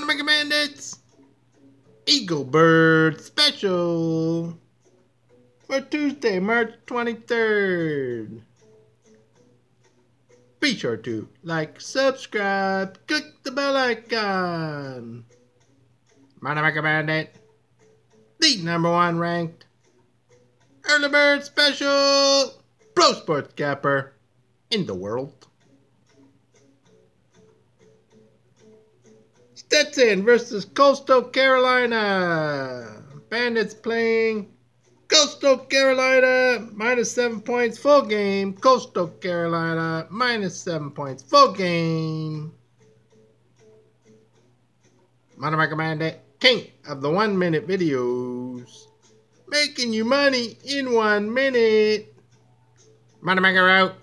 Mega Bandits Eagle Bird Special for Tuesday, March 23rd. Be sure to like, subscribe, click the bell icon. Mega Bandit, the #1 ranked Early Bird Special Pro Sports Capper in the world. Stetson versus Coastal Carolina. Bandits playing Coastal Carolina -7 points full game. Coastal Carolina -7 points full game. Mega Bandit, king of the 1-minute videos, making you money in 1 minute. Mega out.